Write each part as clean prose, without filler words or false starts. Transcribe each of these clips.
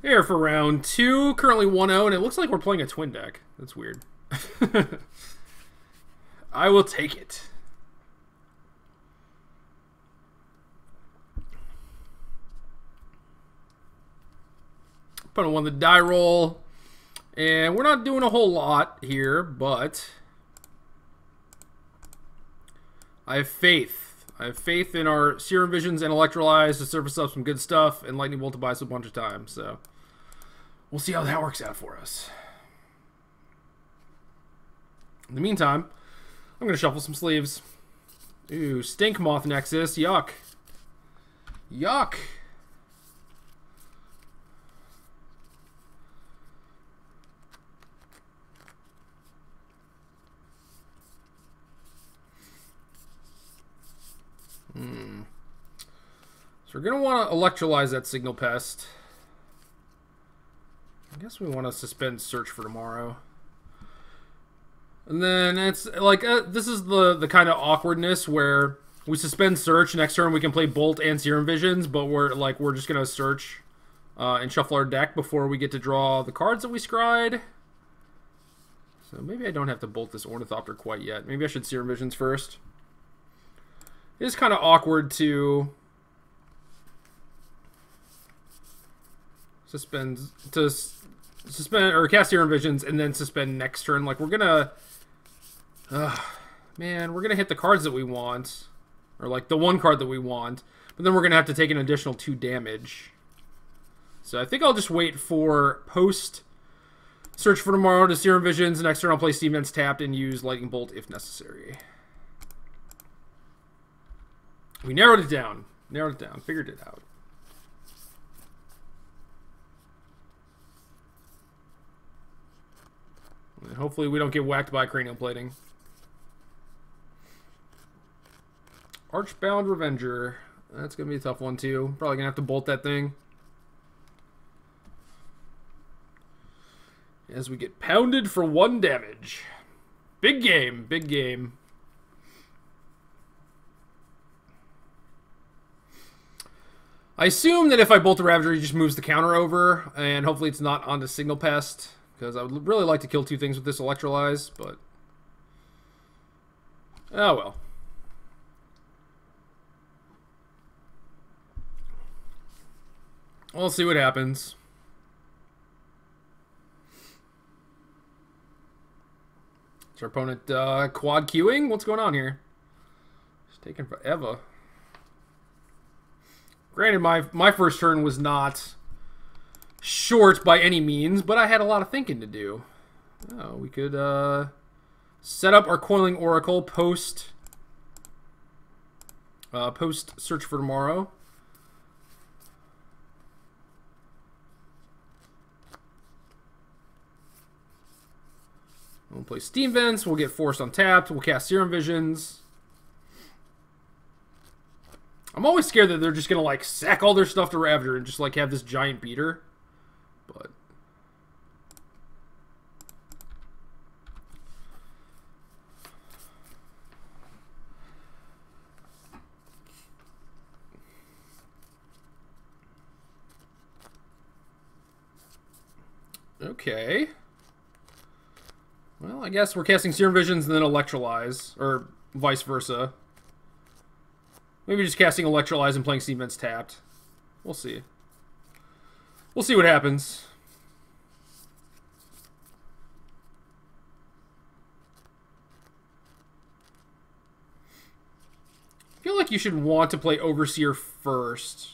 Here for round 2. Currently 1-0, and it looks like we're playing a twin deck. That's weird. I will take it. Opponent won the die roll. And we're not doing a whole lot here, but I have faith. I have faith in our Serum Visions and Electrolyze to surface up some good stuff, and Lightning Bolt to buy us a bunch of time. So we'll see how that works out for us. In the meantime, I'm going to shuffle some sleeves. Ooh, Stink Moth Nexus. Yuck. Yuck. So we're going to want to electrolyze that Signal Pest. I guess we want to suspend Search for tomorrow. And then it's like, this is the kind of awkwardness where we suspend Search. Next turn we can play Bolt and Serum Visions, but we're just going to search and shuffle our deck before we get to draw the cards that we scryed. So maybe I don't have to Bolt this Ornithopter quite yet. Maybe I should Serum Visions first. It is kind of awkward to suspend or cast Serum Visions and then suspend next turn. Like, we're gonna man, we're gonna hit the cards that we want, or like the one card that we want, but then we're gonna have to take an additional 2 damage. So I think I'll just wait for post Search for tomorrow to Serum Visions. Next turn I'll play Steam Vents tapped and use Lightning Bolt if necessary. We narrowed it down. Figured it out. And hopefully we don't get whacked by cranial plating. Archbound Revenger. That's going to be a tough one too. Probably going to have to bolt that thing. As we get pounded for 1 damage. Big game. Big game. I assume that if I bolt the Ravager, he just moves the counter over, and hopefully it's not onto Signal Pest, because I would really like to kill 2 things with this Electrolyze, but oh well. We'll see what happens. Is our opponent quad queuing? What's going on here? It's taking forever. Granted, my first turn was not short by any means, but I had a lot of thinking to do. Oh, we could set up our Coiling Oracle post Search for tomorrow. We'll play Steam Vents. We'll get forced untapped. We'll cast Serum Visions. I'm always scared that they're just going to, like, sack all their stuff to Ravager and just, like, have this giant beater. But okay. Well, I guess we're casting Serum Visions and then Electrolyze, or vice versa. Maybe just casting Electrolyze and playing Steam Vents tapped. We'll see. We'll see what happens. I feel like you should want to play Overseer first.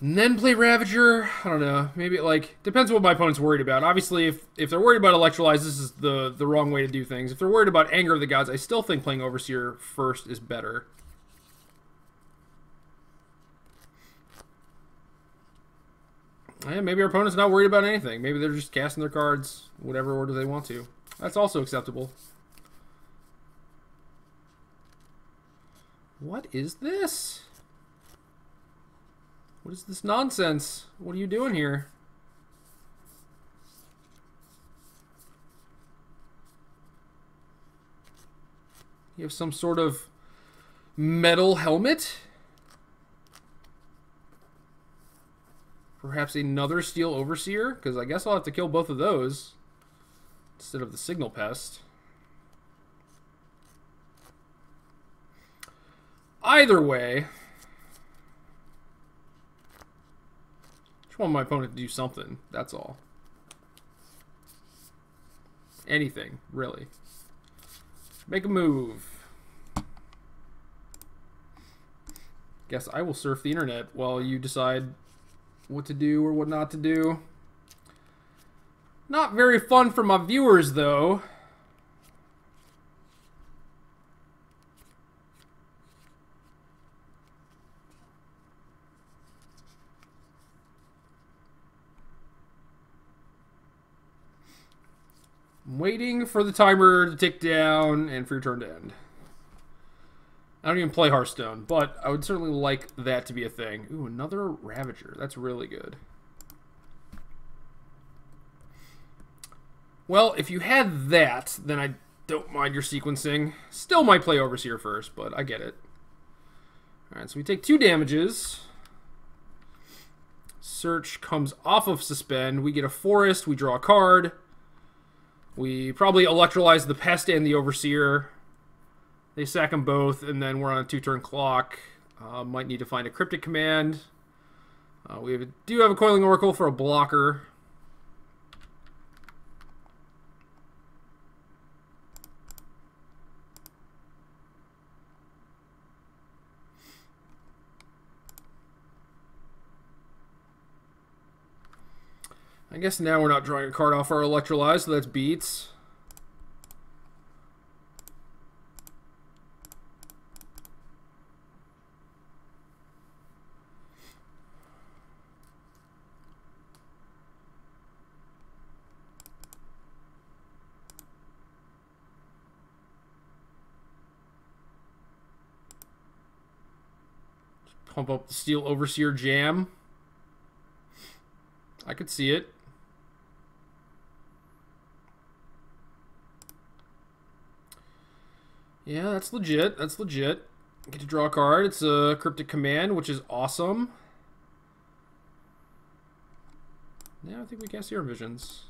And then play Ravager. I don't know. Maybe it, like, depends what my opponent's worried about. Obviously, if they're worried about Electrolyze, this is the wrong way to do things. If they're worried about Anger of the Gods, I still think playing Overseer first is better. And maybe our opponent's not worried about anything. Maybe they're just casting their cards whatever order they want to. That's also acceptable. What is this? What is this nonsense? What are you doing here? You have some sort of metal helmet? Perhaps another Steel Overseer, because I guess I'll have to kill both of those instead of the Signal Pest. Either way, just want my opponent to do something, that's all. Anything, really. Make a move. Guess I will surf the internet while you decide what to do or what not to do. Not very fun for my viewers, though. I'm waiting for the timer to tick down and for your turn to end. I don't even play Hearthstone, but I would certainly like that to be a thing. Ooh, another Ravager. That's really good. Well, if you had that, then I don't mind your sequencing. Still might play Overseer first, but I get it. Alright, so we take 2 damages. Search comes off of Suspend. We get a Forest. We draw a card. We probably electrolyze the Pest and the Overseer. They sack them both, and then we're on a 2-turn clock. Might need to find a Cryptic Command. Do have a Coiling Oracle for a blocker. I guess now we're not drawing a card off our Electrolyze, so that's beats. Pump up the Steel Overseer jam. I could see it. Yeah, that's legit. That's legit. Get to draw a card. It's a Cryptic Command, which is awesome. Yeah, I think we cast Serum Visions.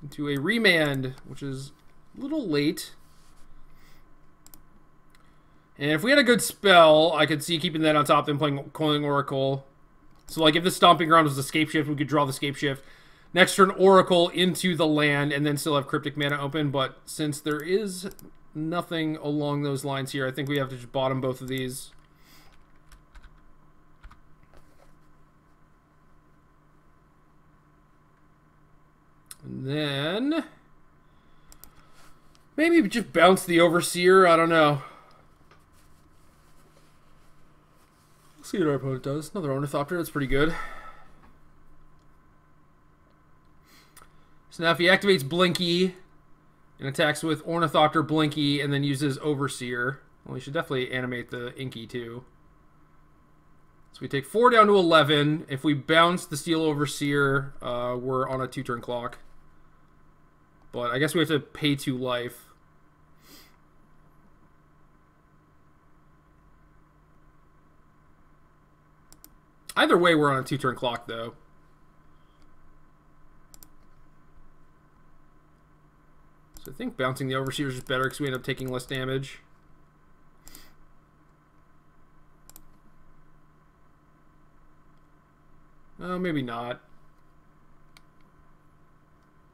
Into a Remand, which is a little late. And if we had a good spell, I could see keeping that on top, then playing Coiling Oracle. So, like, if the Stomping Ground was the Scapeshift, we could draw the Scapeshift. Next turn, Oracle into the land, and then still have Cryptic Mana open. But since there is nothing along those lines here, I think we have to just bottom both of these. And then maybe just bounce the Overseer. I don't know. See what our opponent does. Another Ornithopter. That's pretty good. So now if he activates Blinky and attacks with Ornithopter, Blinky, and then uses Overseer, well, we should definitely animate the Inky too. So we take 4 down to 11. If we bounce the Steel Overseer, we're on a 2-turn clock. But I guess we have to pay 2 life. Either way, we're on a 2-turn clock, though. So I think bouncing the Overseer is just better because we end up taking less damage. Oh, maybe not.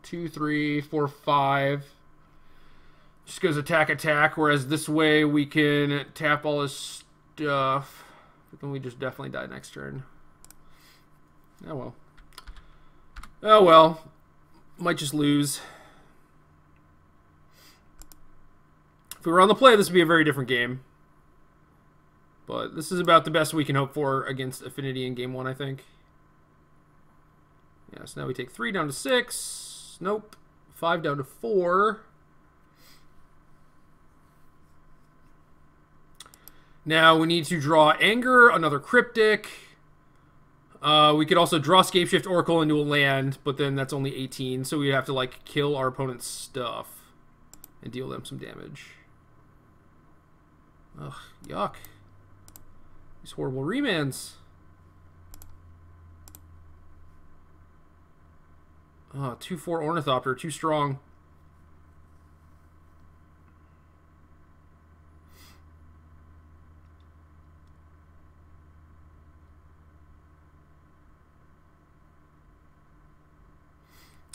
2, 3, 4, 5. Just goes attack, attack. Whereas this way we can tap all his stuff. But then we just definitely die next turn. Oh well. Oh well. Might just lose. If we were on the play, this would be a very different game. But this is about the best we can hope for against Affinity in game 1, I think. Yeah, so now we take 3 down to 6. Nope. 5 down to 4. Now we need to draw Anger, another Cryptic. We could also draw Scapeshift Oracle into a land, but then that's only 18, so we have to, like, kill our opponent's stuff and deal them some damage. Ugh, yuck. These horrible remands. Oh, 2/4 Ornithopter, too strong.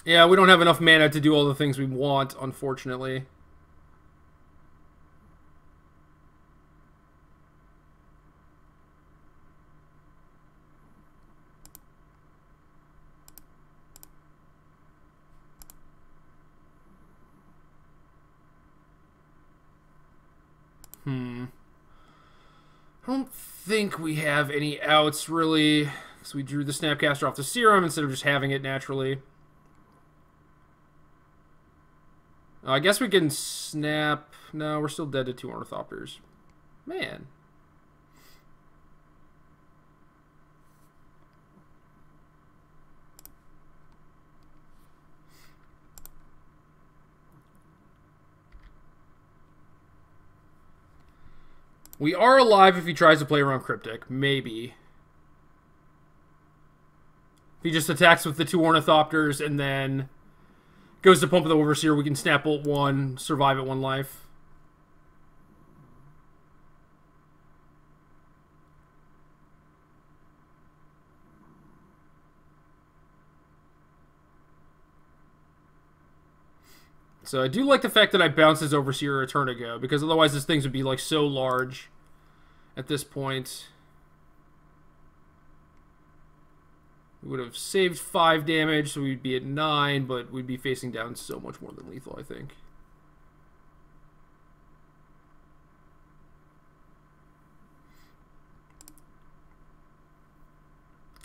Yeah, we don't have enough mana to do all the things we want, unfortunately. I don't think we have any outs, really. Because we drew the Snapcaster off the Serum instead of just having it naturally. I guess we can snap... No, we're still dead to 2 Ornithopters. Man. We are alive if he tries to play around Cryptic. Maybe. If he just attacks with the 2 Ornithopters and then goes to pump with the Overseer, we can snap Bolt 1, survive at 1 life. So I do like the fact that I bounced his Overseer a turn ago, because otherwise this thing would be like so large at this point. We would have saved 5 damage, so we'd be at 9, but we'd be facing down so much more than lethal, I think.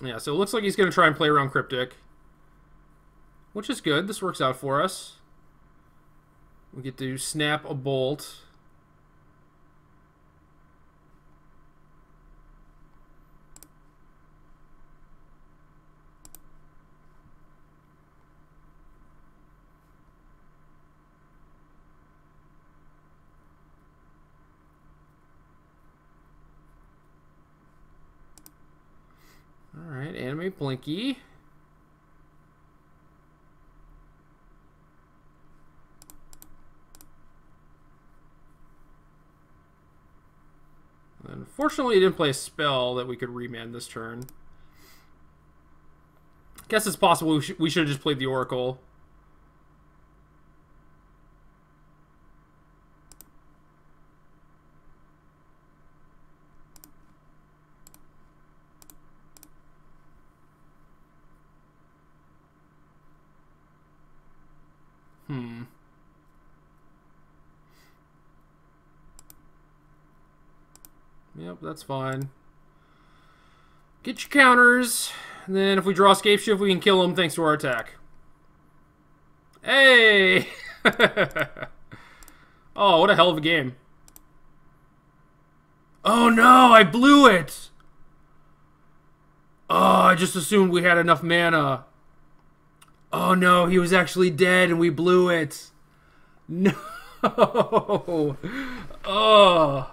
Yeah, so it looks like he's going to try and play around Cryptic, which is good. This works out for us. We get to snap a Bolt. Alright, animate Blinky. Unfortunately, he didn't play a spell that we could remand this turn. Guess it's possible we should have just played the Oracle. Yep, that's fine. Get your counters. And then if we draw Scapeshift, we can kill him thanks to our attack. Hey! Oh, what a hell of a game. Oh no, I blew it! Oh, I just assumed we had enough mana. Oh no, he was actually dead and we blew it. No! Oh!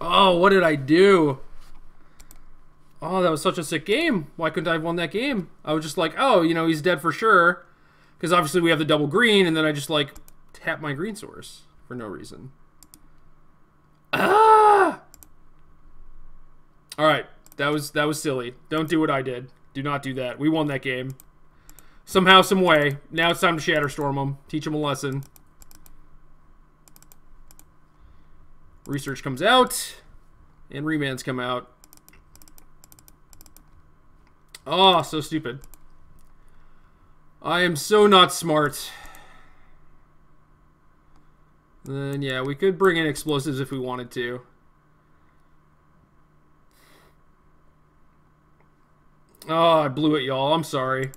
Oh, what did I do? Oh, that was such a sick game. Why couldn't I have won that game? I was just like, oh, you know, he's dead for sure. Because obviously we have the double green, and then I just, like, tap my green source for no reason. Ah! Alright, that was silly. Don't do what I did. Do not do that. We won that game. Somehow, some way. Now it's time to Shatterstorm him. Teach him a lesson. Research comes out, and remands come out. Oh, so stupid. I am so not smart. Then, yeah, we could bring in explosives if we wanted to. Oh, I blew it, y'all. I'm sorry.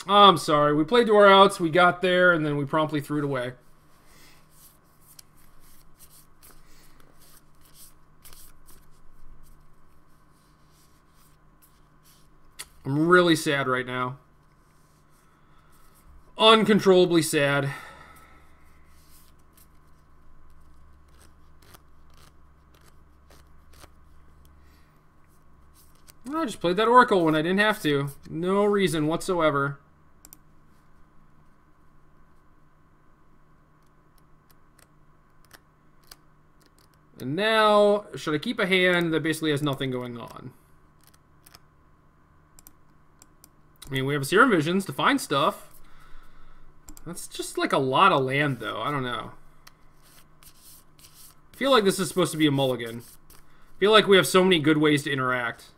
I'm sorry. We played to our outs, we got there, and then we promptly threw it away. I'm really sad right now. Uncontrollably sad. I just played that Oracle when I didn't have to. No reason whatsoever. And now, should I keep a hand that basically has nothing going on? I mean, we have Serum Visions to find stuff. That's just like a lot of land, though. I don't know. I feel like this is supposed to be a mulligan. I feel like we have so many good ways to interact.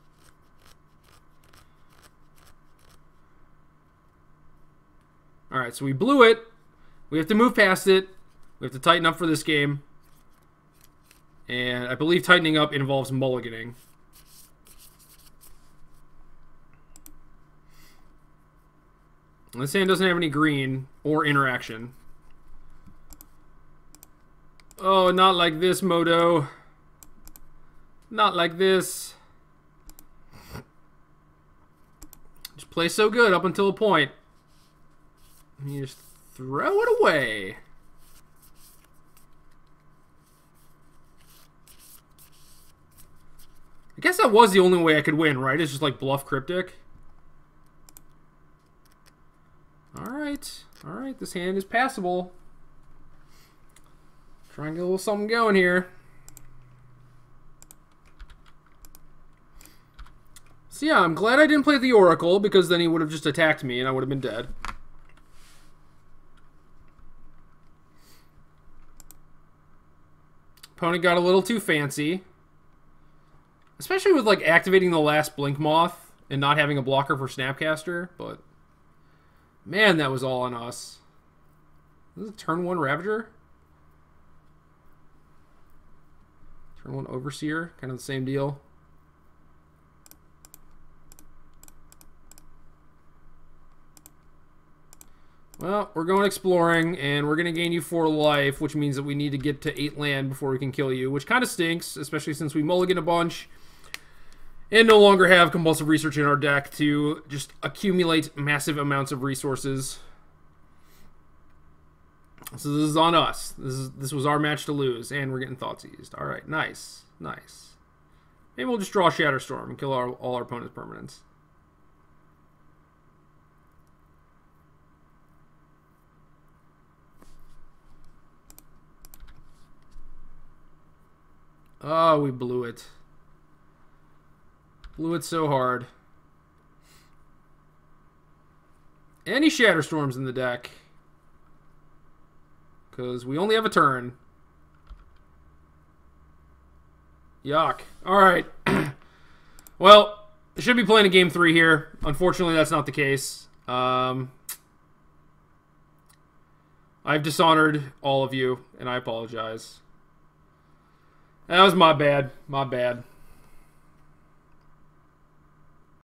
Alright, so we blew it. We have to move past it. We have to tighten up for this game. And I believe tightening up involves mulliganing. This hand doesn't have any green or interaction. Oh, not like this, Moto. Not like this. Just play so good up until a point. You just throw it away. I guess that was the only way I could win, right? It's just like bluff Cryptic. Alright. Alright, this hand is passable. Try and get a little something going here. So yeah, I'm glad I didn't play the Oracle, because then he would have just attacked me and I would have been dead. Opponent got a little too fancy. Especially with like activating the last Blink Moth and not having a blocker for Snapcaster, but man, that was all on us. This is a turn 1 Ravager. Turn 1 Overseer, kind of the same deal. Well, we're going exploring, and we're going to gain you 4 life, which means that we need to get to 8 land before we can kill you, which kind of stinks, especially since we mulligan a bunch and no longer have compulsive research in our deck to just accumulate massive amounts of resources. So this is on us. This was our match to lose, and we're getting Thoughtseized. All right, nice, nice. Maybe we'll just draw Shatterstorm and kill all our opponent's permanents. Oh, we blew it. Blew it so hard. Any Shatterstorms in the deck. Because we only have a turn. Yuck. Alright. Well, I should be playing a game 3 here. Unfortunately, that's not the case. I've dishonored all of you, and I apologize. That was my bad. My bad.